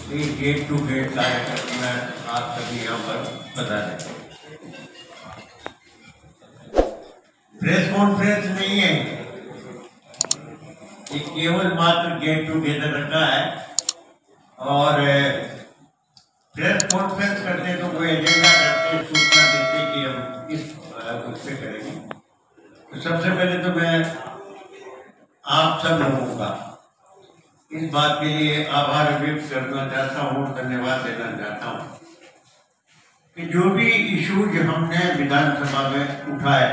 एक gate to get कार्यक्रम में आप सभी यहाँ पर बता दें। प्रेस कॉन्फ्रेंस नहीं है, ये केवल मात्र गेट टूगेदर रखा है। और प्रेस कॉन्फ्रेंस करते तो कोई एजेंडा करते, सूचना देते कि हम इस उस पर करेंगे। तो सबसे पहले तो मैं आप सब लोगों का इस बात के लिए आभार व्यक्त करना चाहता हूँ, धन्यवाद देना चाहता हूँ कि जो भी इशूज हमने विधानसभा में उठाए,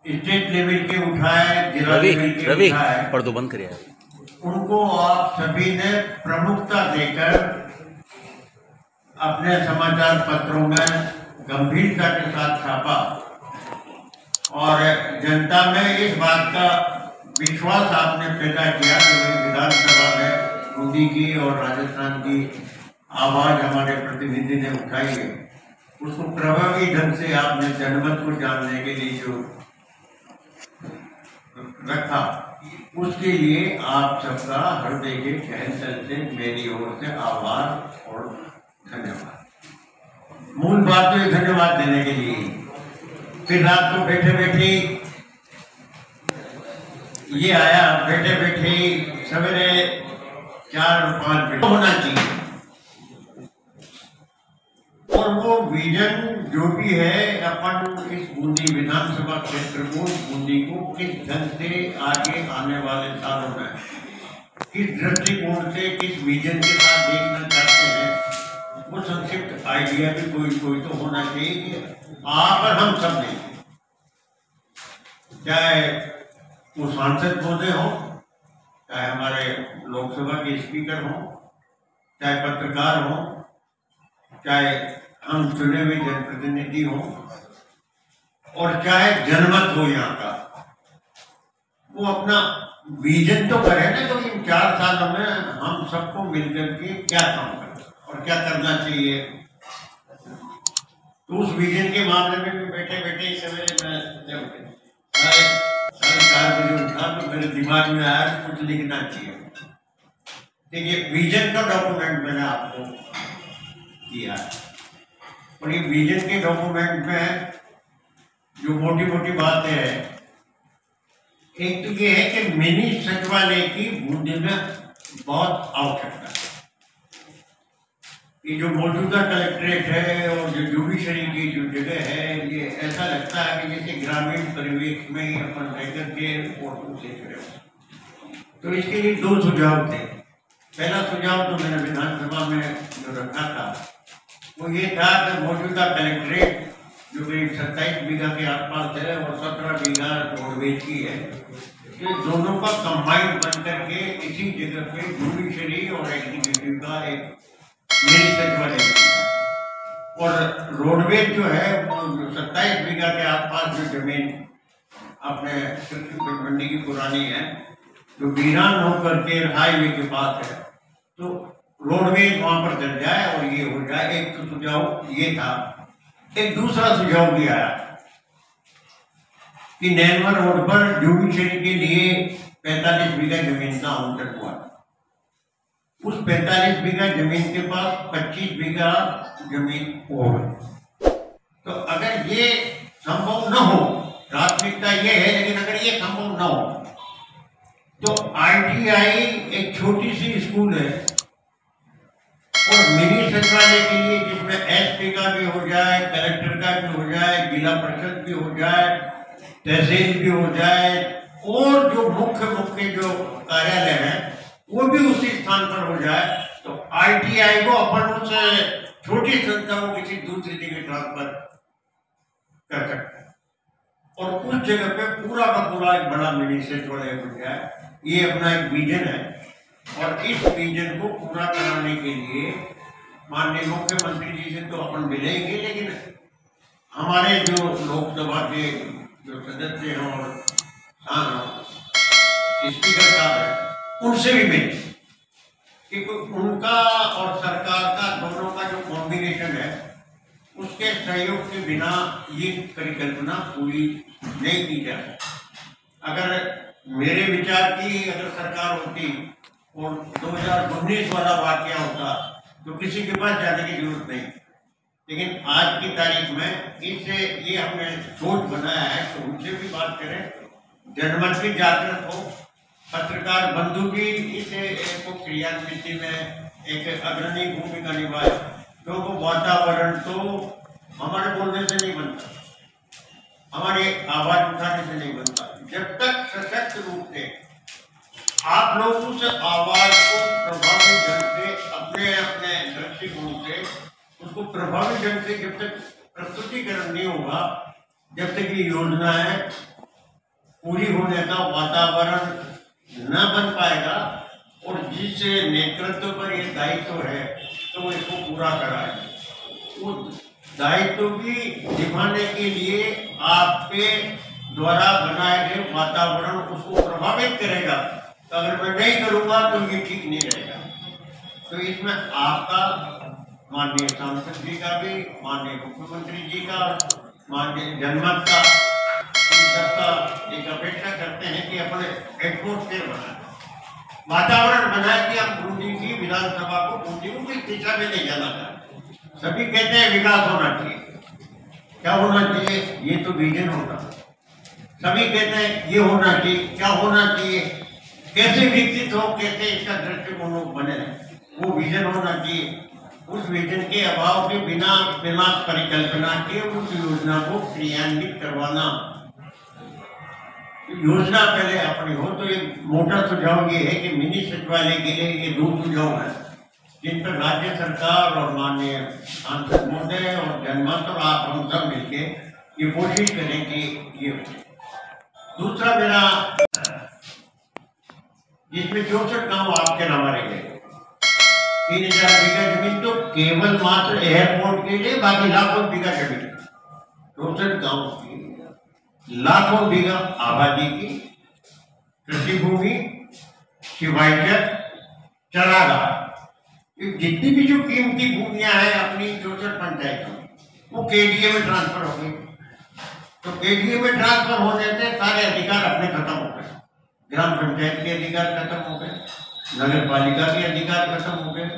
स्टेट लेवल के उठाए, जिला लेवल के उठाए, पर्दो बंद करिए, उनको आप सभी ने प्रमुखता देकर अपने समाचार पत्रों में गंभीरता के साथ छापा और जनता में इस बात का विश्वास आपने पैदा किया कि विधानसभा में बूंदी की और राजस्थान की आवाज हमारे प्रतिनिधि ने उठाई है। उसको प्रभावी ढंग से आपने जनमत को जानने के लिए जो रखा, उसके लिए आप सबका हृदय के तहे से मेरी ओर से आभार और धन्यवाद। मूल बात तो धन्यवाद देने के लिए, फिर रात को बैठे बैठे ये आया, बैठे बैठे सवेरे 4-5 बजे होना चाहिए। और वो विजन जो भी है, अपन इस बूंदी विधानसभा क्षेत्र को, बूंदी को किस ढंग से आगे आने वाले सालों में किस दृष्टिकोण से, किस विजन के साथ देखना चाहते हैं, वो संक्षिप्त आइडिया भी कोई तो होना चाहिए कि आप और हम सब ने, चाहे वो सांसद महोदय हो, चाहे हमारे लोकसभा के स्पीकर हो, चाहे पत्रकार हो, चाहे हम चुने हुए जनप्रतिनिधि हो, और चाहे जनमत हो यहाँ का, वो अपना विजन तो करे ना। तो इन 4 सालों में हम सबको मिलकर के क्या काम करना और क्या करना चाहिए, तो उस विजन के मामले में भी बैठे बैठे सवेरे मैं जब 4:30 बजे उठा तो मेरे दिमाग में आया कुछ लिखना चाहिए। देखिए, विजन का डॉक्यूमेंट मैंने आपको दिया है, और ये विजन के डॉक्यूमेंट में जो मोटी मोटी बातें हैं, एक तो ये है कि मिनी सचिवालय की बूंदी में बहुत आवश्यकता है। ये जो मौजूदा कलेक्ट्रेट है और जो जुडिशरी की जो जगह है, ये ऐसा लगता है कि जैसे ग्रामीण परिवेश में ही अपन रहकर के फोटो से जुड़े। तो इसके लिए 2 सुझाव थे। पहला सुझाव तो मैंने विधानसभा में जो रखा था वो ये था कि मौजूदा कलेक्ट्रेट जो करीब 27 बीघा के आसपास है और 17 बीघा रोडवेज की है, ये दोनों का कंबाइंड बन करके इसी जगह पे जुडिशरी और एग्जीक्यूटिव का एक मिनी सचिवालय, और रोडवेज जो है वो 27 बीघा के आसपास जो जमीन अपने मंडी की पुरानी है, जो वीरान होकर के हाईवे के पास है, तो रोडवेज वहां पर चल जाए और ये हो जाए। एक तो सुझाव ये था। एक दूसरा सुझाव भी आया कि नैनवा रोड पर जुडिशरी के लिए 45 बीघा जमीन का आवंटन हुआ। उस 45 बीघा जमीन के पास 25 बीघा जमीन और, तो अगर ये संभव न हो, प्राथमिकता ये है, लेकिन अगर ये संभव न हो तो ITI एक छोटी सी स्कूल है, और मिनी सचिवालय के लिए जिसमें SP का भी हो जाए, कलेक्टर का भी हो जाए, जिला परिषद भी हो जाए, तहसील भी हो जाए, और जो मुख्य जो कार्यालय है वो भी उसी स्थान पर हो जाए, तो ITI को अपन उस छोटी संस्था को किसी दूसरी जगह ट्रांसफर कर सकते हैं, और उस जगह पे पूरा का पूरा एक बड़ा मिनी सचिवालय बन जाए। ये अपना एक विजन है, और इस विजन को पूरा कराने के लिए माननीय मुख्यमंत्री जी से तो अपन मिलेंगे, लेकिन हमारे जो लोकसभा के जो सदस्य हैं और स्पीकर साहब हैं, उनसे भी मिले, क्योंकि उनका और सरकार का दोनों का जो कॉम्बिनेशन है, उसके सहयोग के बिना ये परिकल्पना पूरी नहीं की जा सकती। अगर मेरे विचार की अगर सरकार होती और 2019 वाला वाकया होता तो किसी के पास जाने की जरूरत नहीं। लेकिन आज की तारीख में इससे ये हमने सोच बनाया है कि उनसे भी बात करें, जनमत भी जागृत हो, पत्रकार बंधु भी इस को क्रियान्वित में एक अग्रणी भूमिका निभाए। तो वो वातावरण तो हमारे बोलने से नहीं बनता, हमारी आवाज उठाने से नहीं बनता। जब तक सशक्त रूप से आप लोग उस आवाज को प्रभावी ढंग से अपने अपने दृष्टिकोण से उसको प्रभावी ढंग से जब तक प्रस्तुतिकरण नहीं होगा, जब तक ये योजनाएं पूरी होने का वातावरण न बन पाएगा, और जिस नेतृत्व पर ये दायित्व है तो वो इसको पूरा कराए। वो दायित्व भी निभाने के लिए आपके द्वारा बनाए गए वातावरण उसको प्रभावित करेगा। तो अगर मैं नहीं करूँगा तो ये ठीक नहीं रहेगा। तो इसमें आपका, माननीय सांसद जी का भी, माननीय मुख्यमंत्री जी का, माननीय जनमत का, इन सबका एक अपेक्षा करते हैं कि अपने एटमोस्फेयर बनाए, वातावरण बनाए कि हम बूंदी की विधानसभा को बूंदी की दिशा में ले जाना चाहते। सभी कहते हैं विकास होना चाहिए, क्या होना चाहिए? ये तो विजन होगा। सभी कहते हैं ये होना चाहिए, क्या होना चाहिए? कैसे विकसित हो, कैसे इसका दृष्टिकोण बने, वो विजन होना चाहिए। उस विजन के अभाव के बिना परिकल्पना के उस योजना को क्रियान्वित करवाना, योजना पहले अपनी हो। तो एक मोटा सुझाव ये है कि मिनी सचिवालय के लिए ये 2 सुझाव हैं जिन पर राज्य सरकार और माननीय सांसद महोदय और जनमत और आप हम सब मिलके ये कोशिश करें कि ये हो। दूसरा मेरा, जिसमें 64 गांव आपके हमारे गए, 3000 बीघा जमीन तो केवल मात्र एयरपोर्ट के लिए, बाकी लाखों बीघा जमीन 64 गांव की, लाखों बीघा आबादी की कृषि भूमि, शिवाइचर, चरागाह, जितनी भी जो कीमती भूमियां हैं अपनी 64 पंचायतों में, वो केडीए में ट्रांसफर हो गई। तो केडीए में ट्रांसफर होने से सारे अधिकार अपने खत्म हो गए। ग्राम पंचायत के अधिकार खत्म हो गए, नगर पालिका के अधिकार खत्म हो गए,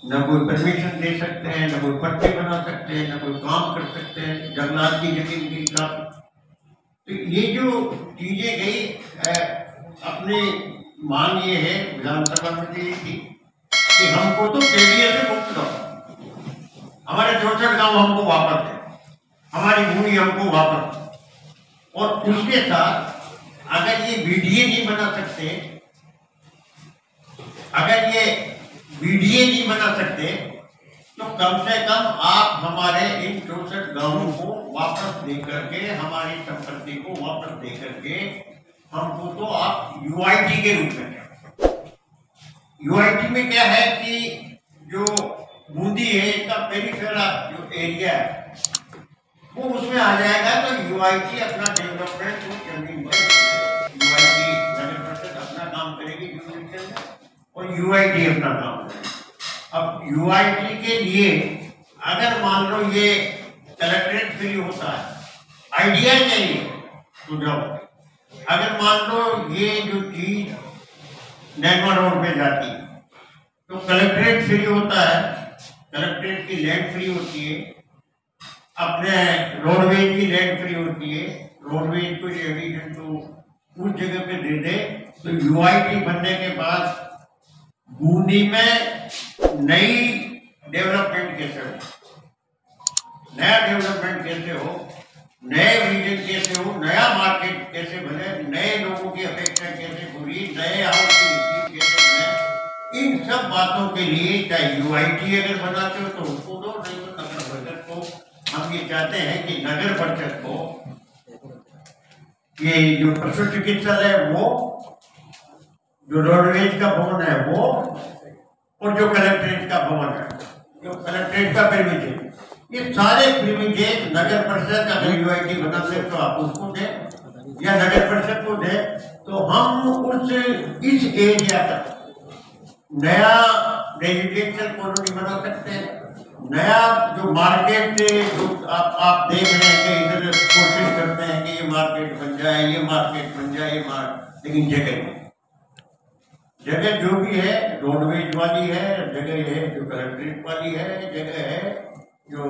न कोई परमिशन दे सकते हैं, न कोई पट्टे बना सकते हैं, न कोई काम कर सकते हैं, जंगलात की जमीन की काम। तो ये जो चीजें गई, अपनी मांग ये है विधानसभा में दी थी कि हमको तो केडीए से मुक्त करो, हमारे 64 गांव हमको वापस दे, हमारी भूमि हमको वापस। और उसके साथ अगर ये बीडीए नहीं बना सकते, अगर ये बीडीए नहीं बना सकते, तो कम से कम आप हमारे इन 64 गांवों को वापस दे करके, हमारी संपत्ति को वापस दे करके हमको तो आप यूआईटी के रूप में, यूआईटी में क्या है कि जो बूंदी है इसका पेरिफेरल जो एरिया है वो उसमें आ जाएगा। तो यूआईटी अपना डेवलपमेंट को जमीन पर, यूआईटी नगर परिषद अपना काम करेगी जुरिडिक्शन में और यूआईटी अपना काम करेगी। अब यूआईटी के लिए अगर मान लो ये कलेक्ट्रेट फ्री होता है, आइडिया चाहिए सुझाव, अगर मान लो ये जो चीज नैमा रोड पे जाती है तो कलेक्ट्रेट फ्री होता है, कलेक्ट्रेट की लैंड फ्री होती है, अपने रोडवेज की लैंड फ्री होती है, रोडवेज को ये एडिशन तो उस जगह पे दे दे। तो यूआईटी बनने के बाद बूंदी में नई डेवलपमेंट कैसे हो, नया डेवलपमेंट कैसे हो, नए विजन कैसे हो, नया मार्केट कैसे बने, नए लोगों की अपेक्षा कैसे पूरी, नए हाउस की नीति कैसे बने, इन सब बातों के लिए चाहे यूआईटी अगर बनाते हो तो उसको दो, नहीं तो नगर परिषद को। हम ये चाहते हैं कि नगर परिषद को ये जो पशु चिकित्सालय वो, जो रोडवेज का भवन है वो, और जो कलेक्ट्रेट का भवन है, जो कलेक्ट्रेट का प्रीमिजेज, ये सारे प्रीमिजेज नगर परिषद अगर यूआईटी बनाते तो आप उसको दें या नगर परिषद को दें, तो हम उस इस एरिया का नया रेजिडेंशियल कॉलोनी बना सकते हैं। नया जो मार्केट जो आप देख रहे हैं कि इधर कोशिश करते हैं कि ये मार्केट बन जाए, ये मार्केट बन जाए, ये लेकिन जगह जो भी है रोडवेज वाली है, जगह है जो कलेक्ट्रेट वाली है, जगह है जो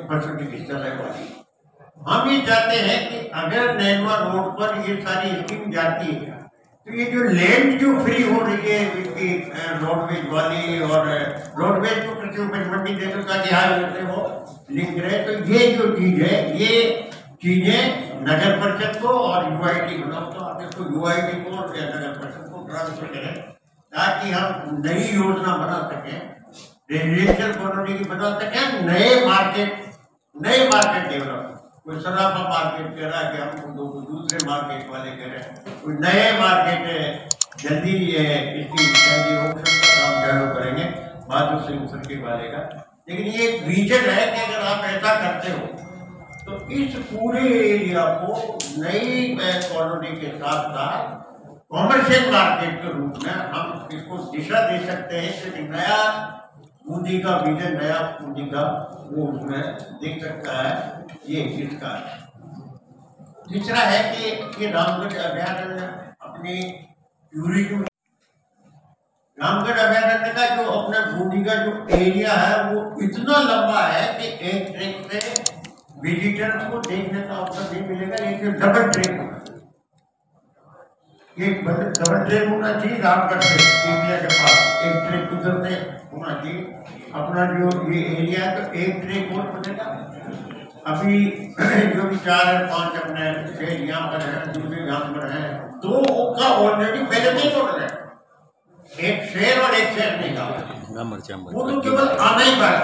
पशु चिकित्सालय वाली। हम ये चाहते हैं कि अगर नैनवा रोड पर ये सारी स्कीम जाती है तो ये जो लैंड जो फ्री हो रही है इसकी रोडवेज वाली, और रोडवेज को कृषि उपज मंडी दे दो ताकि हाईवे से वो लिंक रहे, तो ये जो चीज है ये चीजें नगर परिषद को और यूआईडी बनाओ, तो आप इसको यूआईडी को और नगर परिषद को ट्रांसफर करें ताकि हम नई योजना बना सकें, रेजिडेंशियल कॉलोनी की बना सकें, नए मार्केट डेवलप। कोई सराफा मार्केट कह रहा है कि हम दूसरे मार्केट वाले कह रहे हैं, कोई नए मार्केट जल्दी इसकी ऑप्शन का काम चालू करेंगे बहादुर सिंह सर के वाले का। लेकिन ये एक विजन है कि अगर आप ऐसा करते हो तो इस पूरे एरिया को नई कॉलोनी के साथ साथ कॉमर्शियल मार्केट के रूप में हम इसको दिशा दे सकते हैं कि नया बूंदी का विजन, नया बूंदी का वो उसमें देख सकता है। ये इसका तीसरा है कि रामगढ़ अभयारण्य अपनी टूरिज्म, रामगढ़ अभयारण्य का जो अपना बूंदी का जो एरिया है वो इतना लंबा है कि एक ट्रेक से विजिटर्स को देखने का अवसर नहीं मिलेगा। एक डबल ट्रेक होना, एक डबल ट्रेक होना चाहिए रामगढ़ से एरिया के पास, एक ट्रेक उधर से होना चाहिए। अपना जो ये एरिया है तो एक ट्रेक और बनेगा। अभी जो भी 4 और 5 अपने शेर यहाँ पर है, दूसरे यहाँ पर है, 2 का ऑलरेडी पहले नहीं छोड़ रहे, एक शेर और एक शेर नहीं का, वो तो केवल आना ही बात।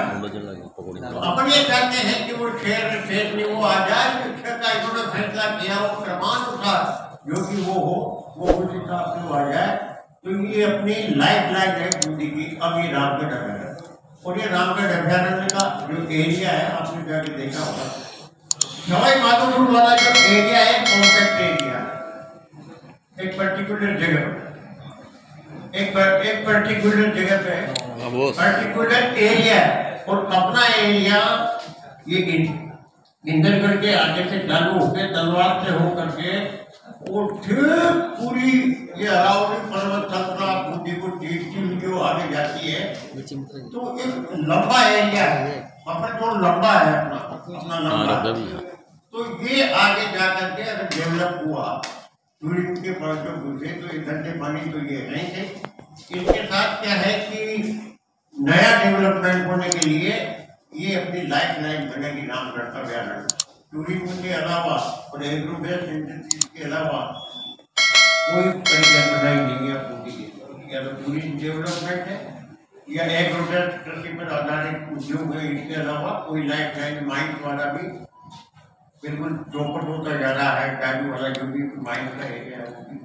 अपन ये चाहते हैं कि वो शेर नहीं वो आ जाए, शिक्षा का इन्होंने फैसला किया वो क्रमानुसार जो कि वो हो वो उस हिसाब से वो आ जाए। तो ये अपनी लाइफ लाइन है बूंदी की। अब ये रामगढ़ अभयारण्य, और ये रामगढ़ अभयारण्य का जो एरिया है आपने जाके देखा होगा, सवाई माधोपुर वाला जो एरिया है कॉम्पैक्ट एरिया है, एक पर्टिकुलर जगह पर, एक पर्टिकुलर जगह पे पर्टिकुलर एरिया है, और अपना एरिया ये इंदरगढ़ के आगे से चालू होकर तलवार से होकर के वो फिर पूरी ये अरावली पर्वत तंत्रा बूंदी को जीतती हुई जो आगे जाती है, तो एक लंबा एरिया है अपना, जो लंबा है अपना लंबा, तो ये आगे जाकर के अगर डेवलप हुआ टूरिज्म के पर्यटकों से तो इधर के पानी तो ये नहीं थे। इसके साथ क्या है कि नया डेवलपमेंट होने के लिए ये अपनी लाइफ लाइन बनेगी रामगढ़ का अभयारण्य। टूरिज्म के अलावा और एग्रोबेस्ड इंडस्ट्रीज के अलावा कोई परिकल्पना ही नहीं है पूरी की, या तो टूरिज्म डेवलपमेंट है या एग्रोबेस्ड कृषि पर आधारित उद्योग है, इसके अलावा कोई लाइफ लाइन माइंस वाला भी बिल्कुल चौपट होता जा रहा है। डायू वाला जो भी माइंस का एरिया है वो भी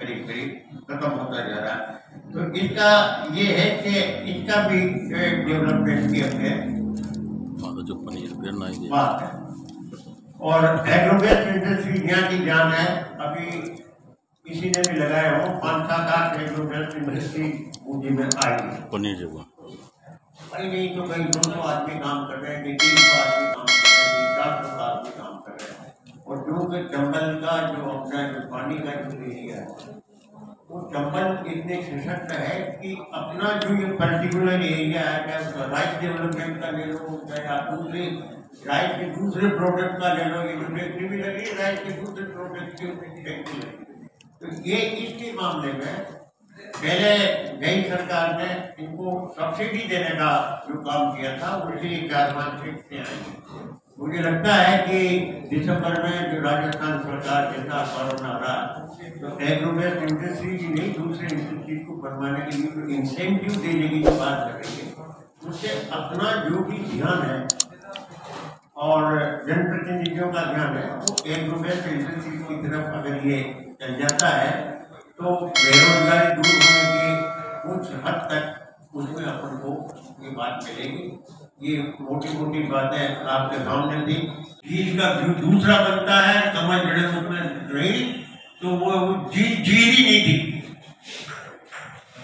करीब करीब खत्म होता जा रहा है। तो इसका ये है कि इसका भी डेवलपमेंट की अपने बात है। और एग्रोबेस्ड इंडस्ट्री यहाँ की जान है। अभी किसी ने भी लगाया हो 5-7-8 एग्रोबेस्ड इंडस्ट्री बूंदी में आई है। नहीं तो कहीं 200 आदमी काम कर रहे हैं, 300 आदमी काम कर रहे हैं, 400 आदमी काम कर रहे हैं। और जो चंबल का जो अपना जो पानी का जो एरिया है वो चंबल इतने सशक्त है कि अपना जो ये पर्टिकुलर एरिया है, चाहे राइस डेवलपमेंट का ले लो, चाहे आप दूसरे राइस के दूसरे प्रोडक्ट का ले लो, ये जो फैक्ट्री भी लगी राइस के दूसरे प्रोडक्ट की फैक्ट्री लगी, तो ये इसके मामले में पहले नई सरकार ने इनको सब्सिडी देने का जो काम किया था उसी 4-5 फैक्ट्री आई। मुझे लगता है कि दिसंबर में जो राजस्थान सरकार जैसा कोरोना रहा तो एग्रोबेस्ड इंडस्ट्री की नहीं दूसरे इंडस्ट्री को बनवाने के लिए जो इंसेंटिव देने की जो बात करेंगे उससे अपना जो भी ध्यान है और जनप्रतिनिधियों का ध्यान है वो एग्रोबेस्ड इंडस्ट्री की तरफ अगर ये चल जाता है तो बेरोजगारी दूर होने की कुछ हद तक उसमें अपन को ये बात मिलेगी। ये मोटी मोटी बातें आपके सामने थी। चीज का जो दूसरा बनता है समझ बड़े उसमें रही तो वो जीरी नहीं थी,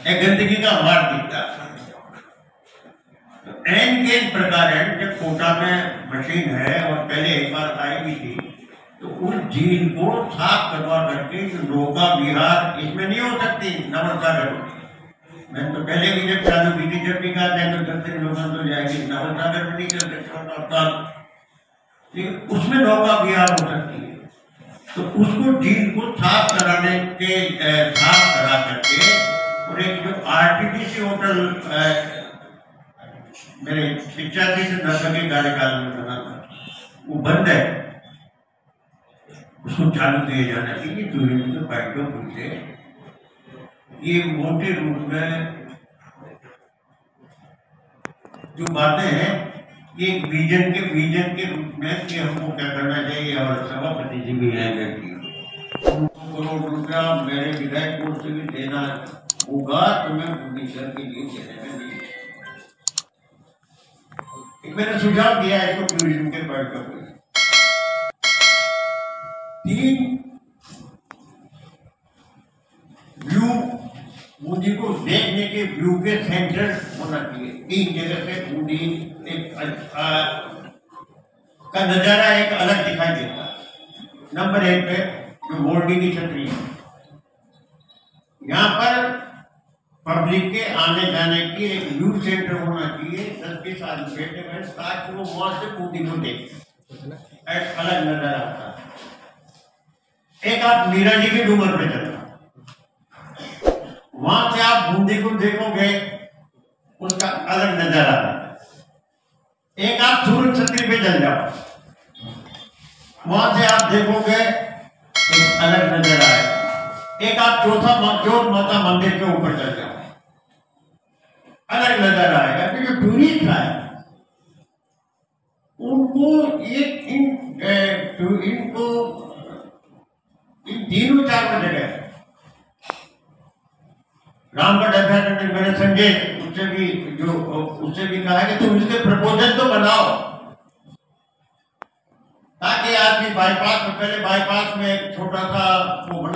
एक गंदगी का मार दिखता। एन के प्रकार है जब कोटा में मशीन है और पहले एक बार आई भी थी तो उस झील को साफ करवा करके जो नौका विहार इसमें नहीं हो सकती नवल सागर में। मैंने तो पहले भी जब चालू की थी, जब भी कहा था तो 10 लोग तो जाएगी नवल सागर में नहीं कर सकते, लेकिन उसमें नौका विहार हो सकती है। तो उसको झील को साफ कराने के साफ करा करके और एक जो आरटीपीसी होटल मेरे शिक्षा से 90 के कार्यकाल में बना था, वो बंद है, उसको चालू किया जाना चाहिए। टूरिज्म के पॉइंट से ये मोटे रूप में जो बातें हैं, ये विजन के रूप में कि हमको क्या करना चाहिए, और सभापति जी भी हैं व्यक्ति, करोड़ रुपया मेरे विधायक कोष से भी देना होगा, तो मैं भुवनेश्वर के लिए देने में नहीं। मैंने सुझाव दिया है इसको टूरिज्म के point of view. 3 view Bundi को देखने के व्यू के सेंटर होना चाहिए। 3 जगह से बूंदी का नजारा एक अलग दिखाई देता है। नंबर 1 पे जो बोर्डिंग की छतरी है, यहाँ पर पब्लिक के आने जाने की एक व्यू सेंटर होना चाहिए। 10-20 आदमी बैठे हुए ताकि वो वहां से बूंदी को देखें, एक अलग नजारा आता है। एक आप मीरा जी के डूंगर पे चलना, वहां से आप बूंदी को देखोगे, उसका अलग नजारा है। एक आप सूरज छतरी पे चल जाओ, वहां से आप देखोगे एक अलग नजारा है। एक आप चौथा माता मंदिर के ऊपर चल जाओ, अलग नजारा आएगा। तो जो टूरिस्ट है उनको इनको इन तीनों 4 जगह रामगढ़ अभ्यारण्य मैंने संजय उससे भी कहा कि तुम इसके प्रपोजल तो बनाओ, ताकि आदमी बाईपास में, पहले बाईपास में एक छोटा सा वो बना